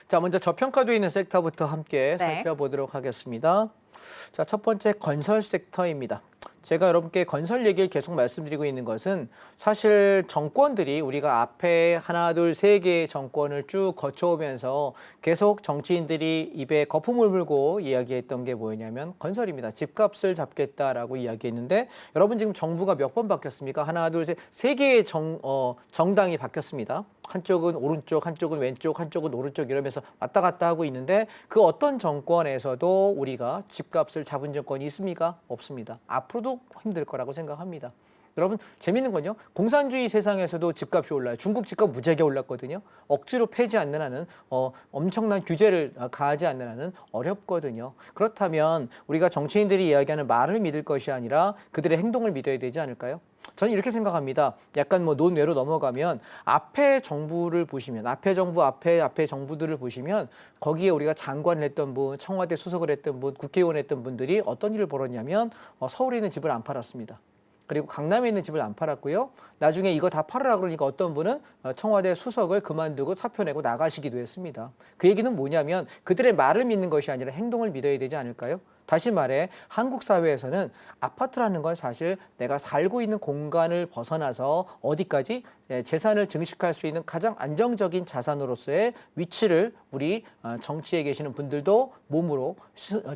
자, 먼저 저평가되어 있는 섹터부터 함께 네. 살펴보도록 하겠습니다. 자, 첫 번째 건설 섹터입니다. 제가 여러분께 건설 얘기를 계속 말씀드리고 있는 것은 사실 정권들이 우리가 앞에 하나, 둘, 세 개의 정권을 쭉 거쳐오면서 계속 정치인들이 입에 거품을 물고 이야기했던 게 뭐였냐면 건설입니다. 집값을 잡겠다라고 이야기했는데 여러분 지금 정부가 몇 번 바뀌었습니까? 하나, 둘, 셋, 세 개의 정당이 바뀌었습니다. 한쪽은 오른쪽, 한쪽은 왼쪽, 한쪽은 오른쪽 이러면서 왔다 갔다 하고 있는데 그 어떤 정권에서도 우리가 집값을 잡은 정권이 있습니까? 없습니다. 앞으로도 힘들 거라고 생각합니다. 여러분 재밌는 건요. 공산주의 세상에서도 집값이 올라요. 중국 집값 무지하게 올랐거든요. 억지로 패지 않는 한은 엄청난 규제를 가하지 않는 한은 어렵거든요. 그렇다면 우리가 정치인들이 이야기하는 말을 믿을 것이 아니라 그들의 행동을 믿어야 되지 않을까요? 저는 이렇게 생각합니다. 약간 논외로 넘어가면 앞에 정부를 보시면 앞에 정부 앞에 정부들을 보시면 거기에 우리가 장관을 했던 분, 청와대 수석을 했던 분, 국회의원 했던 분들이 어떤 일을 벌였냐면 서울에 있는 집을 안 팔았습니다. 그리고 강남에 있는 집을 안 팔았고요. 나중에 이거 다 팔으라 그러니까 어떤 분은 청와대 수석을 그만두고 사표 내고 나가시기도 했습니다. 그 얘기는 뭐냐면 그들의 말을 믿는 것이 아니라 행동을 믿어야 되지 않을까요? 다시 말해 한국 사회에서는 아파트라는 건 사실 내가 살고 있는 공간을 벗어나서 어디까지 재산을 증식할 수 있는 가장 안정적인 자산으로서의 위치를 우리 정치에 계시는 분들도 몸으로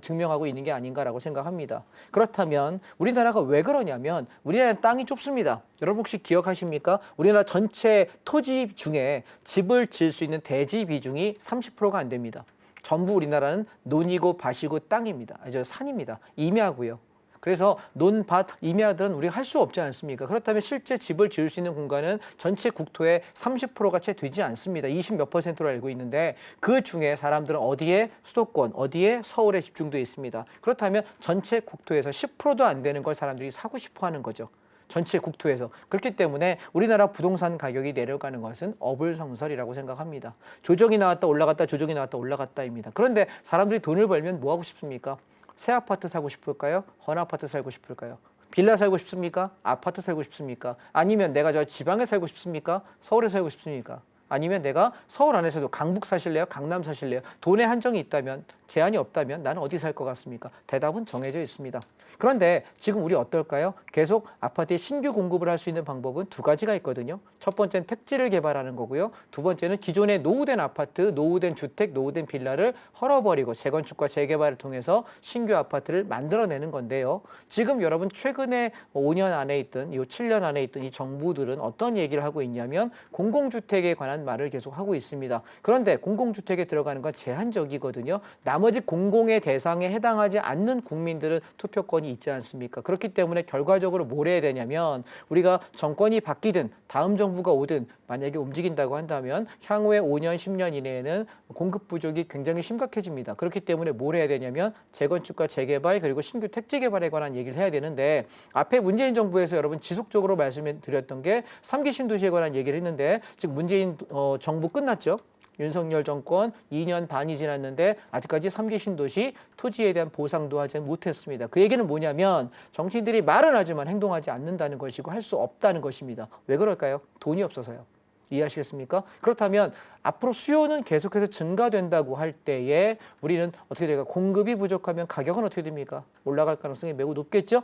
증명하고 있는 게 아닌가라고 생각합니다. 그렇다면 우리나라가 왜 그러냐면 우리나라 땅이 좁습니다. 여러분 혹시 기억하십니까? 우리나라 전체 토지 중에 집을 지을 수 있는 대지 비중이 30%가 안 됩니다. 전부 우리나라는 논이고 밭이고 땅입니다. 산입니다. 임야고요. 그래서 논, 밭, 임야들은 우리가 할 수 없지 않습니까? 그렇다면 실제 집을 지을 수 있는 공간은 전체 국토의 30%가 채 되지 않습니다. 20 몇 %로 알고 있는데 그 중에 사람들은 어디에 수도권, 어디에 서울에 집중되어 있습니다. 그렇다면 전체 국토에서 10%도 안 되는 걸 사람들이 사고 싶어 하는 거죠. 전체 국토에서. 그렇기 때문에 우리나라 부동산 가격이 내려가는 것은 어불성설이라고 생각합니다. 조정이 나왔다 올라갔다 조정이 나왔다 올라갔다입니다. 그런데 사람들이 돈을 벌면 뭐 하고 싶습니까? 새 아파트 사고 싶을까요? 헌 아파트 살고 싶을까요? 빌라 살고 싶습니까? 아파트 살고 싶습니까? 아니면 내가 저 지방에 살고 싶습니까? 서울에 살고 싶습니까? 아니면 내가 서울 안에서도 강북 사실래요? 강남 사실래요? 돈에 한정이 있다면, 제한이 없다면 나는 어디 살 것 같습니까? 대답은 정해져 있습니다. 그런데 지금 우리 어떨까요? 계속 아파트에 신규 공급을 할 수 있는 방법은 두 가지가 있거든요. 첫 번째는 택지를 개발하는 거고요. 두 번째는 기존의 노후된 아파트, 노후된 주택, 노후된 빌라를 헐어버리고 재건축과 재개발을 통해서 신규 아파트를 만들어내는 건데요. 지금 여러분 최근에 5년 안에 있던, 이 7년 안에 있던 이 정부들은 어떤 얘기를 하고 있냐면 공공주택에 관한 말을 계속 하고 있습니다. 그런데 공공주택에 들어가는 건 제한적이거든요. 나머지 공공의 대상에 해당하지 않는 국민들은 투표권이 있지 않습니까? 그렇기 때문에 결과적으로 뭘 해야 되냐면 우리가 정권이 바뀌든 다음 정부가 오든 만약에 움직인다고 한다면 향후에 5년, 10년 이내에는 공급 부족이 굉장히 심각해집니다. 그렇기 때문에 뭘 해야 되냐면 재건축과 재개발 그리고 신규 택지 개발에 관한 얘기를 해야 되는데 앞에 문재인 정부에서 여러분 지속적으로 말씀드렸던 게 3기 신도시에 관한 얘기를 했는데 즉 문재인 정부 끝났죠. 윤석열 정권 2년 반이 지났는데 아직까지 3기 신도시 토지에 대한 보상도 하지 못했습니다. 그 얘기는 뭐냐면 정치인들이 말은 하지만 행동하지 않는다는 것이고 할 수 없다는 것입니다. 왜 그럴까요? 돈이 없어서요. 이해하시겠습니까? 그렇다면 앞으로 수요는 계속해서 증가된다고 할 때에 우리는 어떻게 될까? 공급이 부족하면 가격은 어떻게 됩니까? 올라갈 가능성이 매우 높겠죠?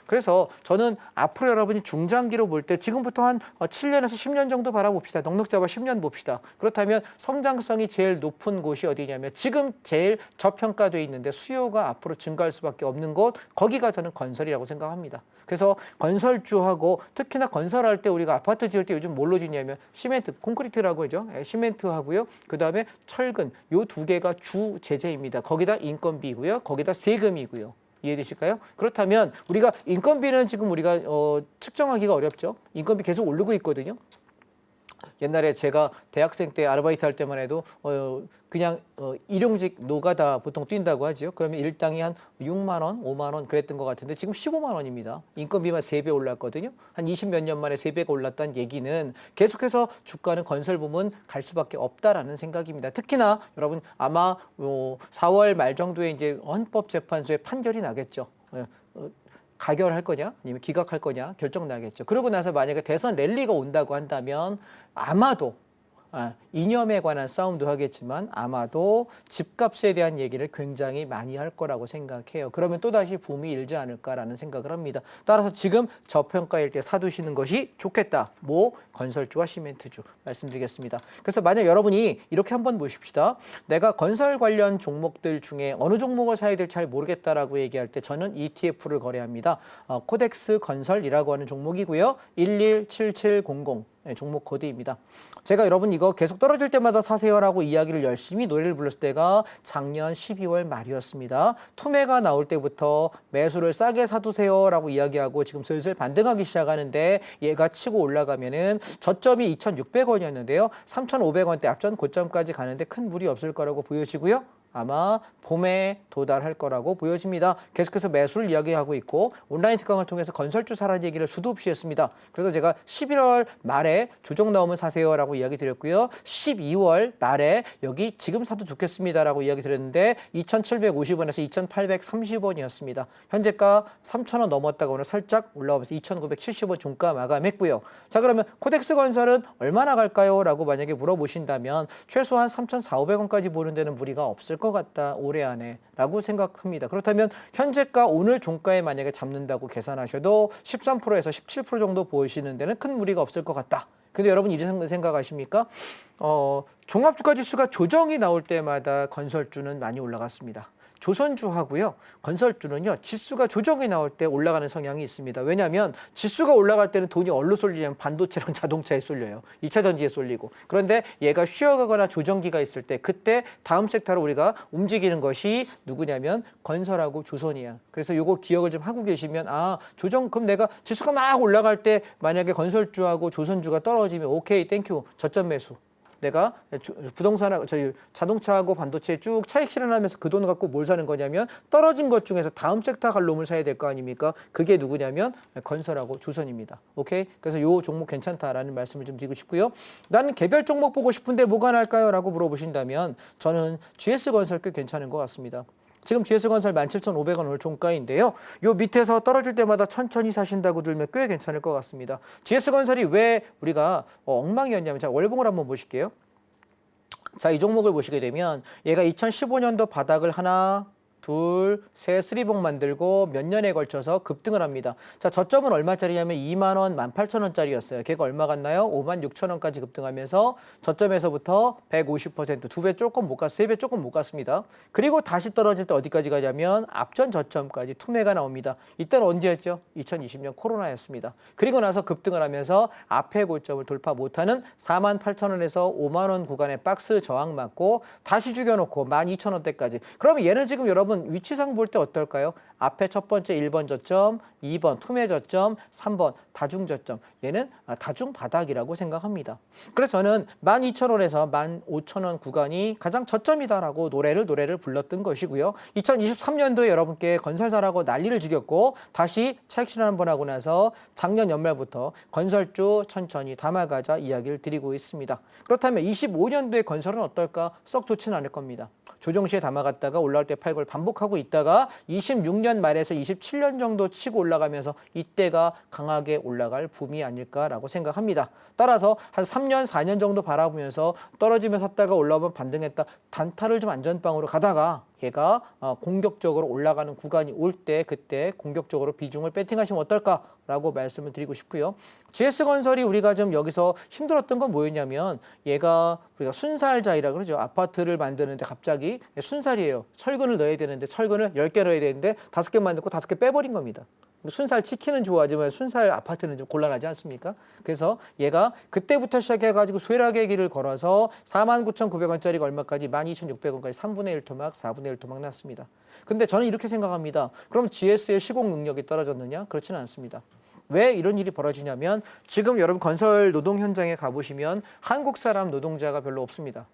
그래서 저는 앞으로 여러분이 중장기로 볼 때 지금부터 한 7년에서 10년 정도 바라봅시다. 넉넉 잡아 10년 봅시다. 그렇다면 성장성이 제일 높은 곳이 어디냐면 지금 제일 저평가되어 있는데 수요가 앞으로 증가할 수밖에 없는 곳, 거기가 저는 건설이라고 생각합니다. 그래서 건설주하고 특히나 건설할 때 우리가 아파트 지을 때 요즘 뭘로 짓냐면 시멘트, 콘크리트라고 하죠. 시멘트하고요. 그다음에 철근, 요 두 개가 주 제재입니다. 거기다 인건비고요. 거기다 세금이고요. 이해되실까요? 그렇다면 우리가 인건비는 지금 우리가 측정하기가 어렵죠. 인건비 계속 오르고 있거든요. 옛날에 제가 대학생 때 아르바이트 할 때만 해도 그냥 일용직 노가다 보통 뛴다고 하죠. 그러면 일당이 한 6만 원, 5만 원 그랬던 것 같은데 지금 15만 원입니다. 인건비만 3배 올랐거든요. 한 20 몇 년 만에 3배가 올랐다는 얘기는 계속해서 주가는 건설 부문 갈 수밖에 없다라는 생각입니다. 특히나 여러분 아마 4월 말 정도에 이제 헌법재판소에 판결이 나겠죠. 가결할 거냐 아니면 기각할 거냐 결정 나겠죠. 그러고 나서 만약에 대선 랠리가 온다고 한다면 아마도 이념에 관한 싸움도 하겠지만 아마도 집값에 대한 얘기를 굉장히 많이 할 거라고 생각해요. 그러면 또다시 붐이 일지 않을까라는 생각을 합니다. 따라서 지금 저평가일 때 사두시는 것이 좋겠다. 뭐 건설주와 시멘트주 말씀드리겠습니다. 그래서 만약 여러분이 이렇게 한번 보십시다. 내가 건설 관련 종목들 중에 어느 종목을 사야 될지 잘 모르겠다라고 얘기할 때 저는 ETF를 거래합니다. 코덱스 건설이라고 하는 종목이고요. 117700 종목 코드입니다. 제가 여러분 이거 계속 떨어질 때마다 사세요라고 이야기를 열심히 노래를 불렀을 때가 작년 12월 말이었습니다. 투매가 나올 때부터 매수를 싸게 사두세요라고 이야기하고 지금 슬슬 반등하기 시작하는데 얘가 치고 올라가면은 저점이 2,600원이었는데요. 3,500원대 앞전 고점까지 가는데 큰 무리 없을 거라고 보여지고요. 아마 봄에 도달할 거라고 보여집니다. 계속해서 매수를 이야기하고 있고 온라인 특강을 통해서 건설주 사라는 얘기를 수도 없이 했습니다. 그래서 제가 11월 말에 조정 나오면 사세요라고 이야기 드렸고요. 12월 말에 여기 지금 사도 좋겠습니다라고 이야기 드렸는데 2,750원에서 2,830원이었습니다. 현재가 3,000원 넘었다가 오늘 살짝 올라오면서 2,970원 종가 마감했고요. 자, 그러면 코덱스 건설은 얼마나 갈까요? 라고 만약에 물어보신다면 최소한 3,400~500원까지 보는 데는 무리가 없을 것 같다. 올해 안에 라고 생각합니다. 그렇다면 현재가 오늘 종가에 만약에 잡는다고 계산하셔도 13%에서 17% 정도 보시는 데는 큰 무리가 없을 것 같다. 근데 여러분 이런 생각하십니까? 종합주가지수가 조정이 나올 때마다 건설주는 많이 올라갔습니다. 조선주하고요. 건설주는요. 지수가 조정이 나올 때 올라가는 성향이 있습니다. 왜냐하면 지수가 올라갈 때는 돈이 어디로 쏠리냐면 반도체랑 자동차에 쏠려요. 2차 전지에 쏠리고. 그런데 얘가 쉬어가거나 조정기가 있을 때 그때 다음 섹터로 우리가 움직이는 것이 누구냐면 건설하고 조선이야. 그래서 요거 기억을 좀 하고 계시면 그럼 내가 지수가 막 올라갈 때 만약에 건설주하고 조선주가 떨어지면 오케이 땡큐 저점 매수. 내가 부동산하고 자동차하고 반도체 쭉 차익 실현하면서 그 돈 갖고 뭘 사는 거냐면 떨어진 것 중에서 다음 섹터 갈 놈을 사야 될 거 아닙니까? 그게 누구냐면 건설하고 조선입니다. 오케이? 그래서 요 종목 괜찮다라는 말씀을 좀 드리고 싶고요. 나는 개별 종목 보고 싶은데 뭐가 날까요? 라고 물어보신다면 저는 GS건설 꽤 괜찮은 것 같습니다. 지금 GS건설 17,500원 오늘 종가인데요. 요 밑에서 떨어질 때마다 천천히 사신다고 들면 꽤 괜찮을 것 같습니다. GS건설이 왜 우리가 엉망이었냐면 자 월봉을 한번 보실게요. 자, 이 종목을 보시게 되면 얘가 2015년도 바닥을 하나 둘, 셋, 쓰리봉 만들고 몇 년에 걸쳐서 급등을 합니다. 자, 저점은 얼마짜리냐면 2만 원, 18,000원짜리였어요. 걔가 얼마 갔나요? 56,000원까지 급등하면서 저점에서부터 150%, 2배 조금 못 갔어요. 3배 조금 못 갔습니다. 그리고 다시 떨어질 때 어디까지 가냐면 앞전 저점까지 투매가 나옵니다. 이때는 언제였죠? 2020년 코로나였습니다. 그리고 나서 급등을 하면서 앞에 고점을 돌파 못하는 48,000원에서 5만 원 구간에 박스 저항 맞고 다시 죽여놓고 12,000원대까지. 그러면 얘는 지금 여러분 위치상 볼 때 어떨까요? 앞에 첫 번째 1번 저점, 2번 투매 저점, 3번 다중 저점. 얘는 다중 바닥이라고 생각합니다. 그래서 저는 12,000원에서 15,000원 구간이 가장 저점이다라고 노래를 불렀던 것이고요. 2023년도에 여러분께 건설사라고 난리를 죽였고 다시 차익 실현 한번 하고 나서 작년 연말부터 건설주 천천히 담아가자 이야기를 드리고 있습니다. 그렇다면 25년도에 건설은 어떨까? 썩 좋지는 않을 겁니다. 조정시에 담아갔다가 올라올 때 팔고 반복하고 있다가 26년 말에서 27년 정도 치고 올라가면서 이때가 강하게 올라갈 붐이 아닐까라고 생각합니다. 따라서 한 3년, 4년 정도 바라보면서 떨어지며 샀다가 올라오면 반등했다. 단타를 좀 안전빵으로 가다가 얘가 공격적으로 올라가는 구간이 올 때 그때 공격적으로 비중을 배팅하시면 어떨까라고 말씀을 드리고 싶고요. GS건설이 우리가 좀 여기서 힘들었던 건 뭐였냐면 얘가 우리가 순살자이라 그러죠. 아파트를 만드는데 갑자기 순살이에요. 철근을 넣어야 되는데 철근을 10개 넣어야 되는데 5개 만들고 5개 빼버린 겁니다. 순살 치킨은 좋아하지만 순살 아파트는 좀 곤란하지 않습니까? 그래서 얘가 그때부터 시작해가지고 쇠락의 길을 걸어서 49,900원짜리가 얼마까지 12,600원까지 3분의 1 토막, 4분의 1 토막 났습니다. 근데 저는 이렇게 생각합니다. 그럼 GS의 시공 능력이 떨어졌느냐? 그렇지는 않습니다. 왜 이런 일이 벌어지냐면 지금 여러분 건설 노동 현장에 가보시면 한국 사람 노동자가 별로 없습니다.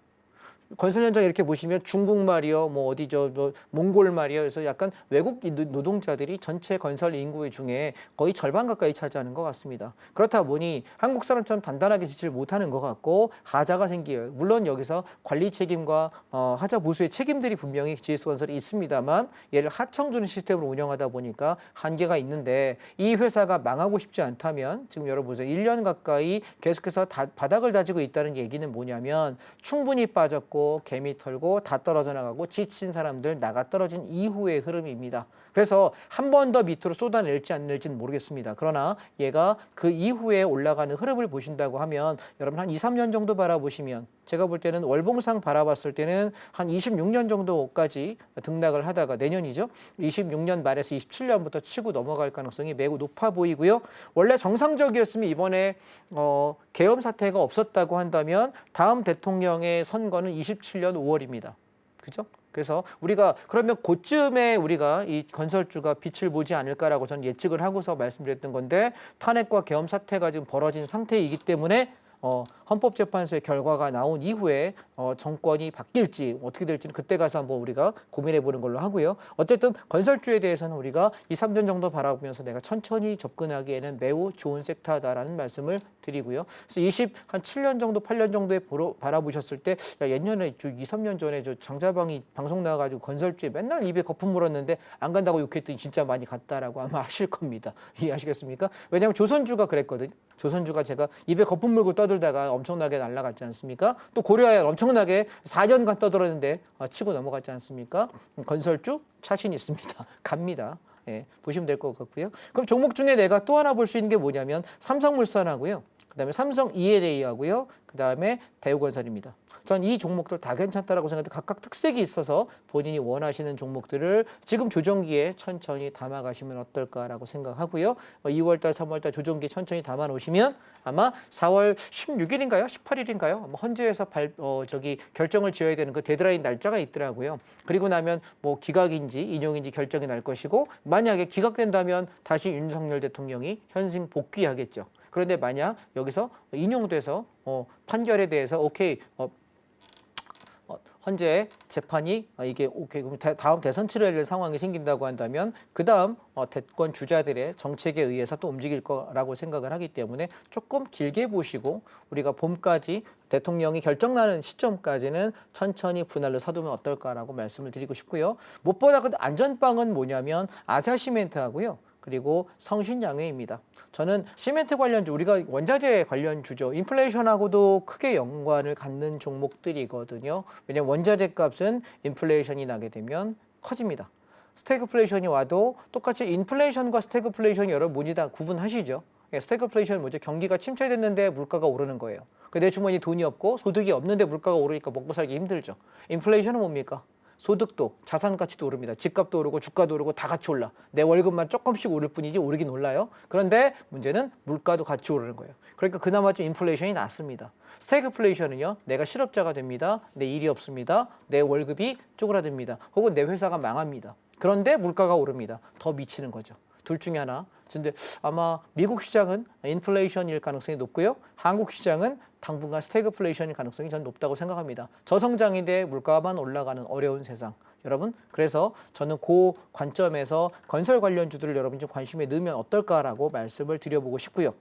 건설 현장 이렇게 보시면 중국 말이요, 뭐 어디죠, 뭐 몽골 말이요. 그래서 약간 외국 노동자들이 전체 건설 인구 중에 거의 절반 가까이 차지하는 것 같습니다. 그렇다 보니 한국 사람처럼 단단하게 짓지를 못하는 것 같고 하자가 생겨요. 물론 여기서 관리 책임과 하자 보수의 책임들이 분명히 GS건설이 있습니다만 얘를 하청 주는 시스템으로 운영하다 보니까 한계가 있는데 이 회사가 망하고 싶지 않다면 지금 여러분 보세요. 1년 가까이 계속해서 바닥을 다지고 있다는 얘기는 뭐냐면 충분히 빠졌고 개미 털고 다 떨어져 나가고 지친 사람들 나가 떨어진 이후의 흐름입니다. 그래서 한 번 더 밑으로 쏟아낼지 안 낼지는 모르겠습니다. 그러나 얘가 그 이후에 올라가는 흐름을 보신다고 하면 여러분 한 2, 3년 정도 바라보시면 제가 볼 때는 월봉상 바라봤을 때는 한 26년 정도까지 등락을 하다가 내년이죠. 26년 말에서 27년부터 치고 넘어갈 가능성이 매우 높아 보이고요. 원래 정상적이었으면 이번에 계엄 사태가 없었다고 한다면 다음 대통령의 선거는 27년 5월입니다. 그죠? 그래서 우리가 그러면 그쯤에 우리가 이 건설주가 빛을 보지 않을까라고 저는 예측을 하고서 말씀드렸던 건데 탄핵과 계엄 사태가 지금 벌어진 상태이기 때문에 헌법재판소의 결과가 나온 이후에 정권이 바뀔지 어떻게 될지는 그때 가서 한번 우리가 고민해 보는 걸로 하고요. 어쨌든 건설주에 대해서는 우리가 2, 3년 정도 바라보면서 내가 천천히 접근하기에는 매우 좋은 섹터다라는 말씀을 드리고요. 그래서 한 7년 정도, 8년 정도에 바라보셨을 때 야, 예년에 2, 3년 전에 저 장자방이 방송 나와가지고 건설주에 맨날 입에 거품 물었는데 안 간다고 욕했더니 진짜 많이 갔다라고 아마 아실 겁니다. 이해하시겠습니까? 왜냐하면 조선주가 그랬거든요. 조선주가 제가 입에 거품 물고 떠들다가 엄청나게 날아갔지 않습니까? 또 고려하여 엄청나게 4년간 떠들었는데 치고 넘어갔지 않습니까? 건설주 자신 있습니다. 갑니다. 예, 보시면 될 것 같고요. 그럼 종목 중에 내가 또 하나 볼 수 있는 게 뭐냐면 삼성물산하고요. 그다음에 삼성 E&A하고요. 그다음에 대우건설입니다. 전 이 종목들 다 괜찮다라고 생각하는데 각각 특색이 있어서 본인이 원하시는 종목들을 지금 조정기에 천천히 담아가시면 어떨까라고 생각하고요. 2월달, 3월달 조정기 천천히 담아 놓으시면 아마 4월 16일인가요? 18일인가요? 헌재에서 결정을 지어야 되는 그 데드라인 날짜가 있더라고요. 그리고 나면 뭐 기각인지 인용인지 결정이 날 것이고 만약에 기각된다면 다시 윤석열 대통령이 현직 복귀하겠죠. 그런데 만약 여기서 인용돼서 판결에 대해서 오케이 헌재 재판이 이게 오케이 그럼 다음 대선 치러야 될 상황이 생긴다고 한다면 그 다음 대권 주자들의 정책에 의해서 또 움직일 거라고 생각을 하기 때문에 조금 길게 보시고 우리가 봄까지 대통령이 결정나는 시점까지는 천천히 분할로 사두면 어떨까라고 말씀을 드리고 싶고요. 무엇보다 그 안전빵은 뭐냐면 아시아시멘트하고요. 그리고 성신양회입니다. 저는 시멘트 관련주, 우리가 원자재 관련주죠. 인플레이션하고도 크게 연관을 갖는 종목들이거든요. 왜냐하면 원자재 값은 인플레이션이 나게 되면 커집니다. 스태그플레이션이 와도 똑같이 인플레이션과 스태그플레이션이 여러분 뭐니 다 구분하시죠. 스태그플레이션은 뭐죠? 경기가 침체됐는데 물가가 오르는 거예요. 내 주머니 돈이 없고 소득이 없는데 물가가 오르니까 먹고 살기 힘들죠. 인플레이션은 뭡니까? 소득도 자산 가치도 오릅니다. 집값도 오르고 주가도 오르고 다 같이 올라. 내 월급만 조금씩 오를 뿐이지 오르긴 올라요. 그런데 문제는 물가도 같이 오르는 거예요. 그러니까 그나마 좀 인플레이션이 낮습니다. 스태그플레이션은요. 내가 실업자가 됩니다. 내 일이 없습니다. 내 월급이 쪼그라듭니다. 혹은 내 회사가 망합니다. 그런데 물가가 오릅니다. 더 미치는 거죠. 둘 중에 하나. 근데 아마 미국 시장은 인플레이션일 가능성이 높고요. 한국 시장은 당분간 스태그플레이션일 가능성이 전 높다고 생각합니다. 저성장인데 물가만 올라가는 어려운 세상. 여러분 그래서 저는 그 관점에서 건설 관련주들을 여러분 좀 관심에 넣으면 어떨까라고 말씀을 드려보고 싶고요.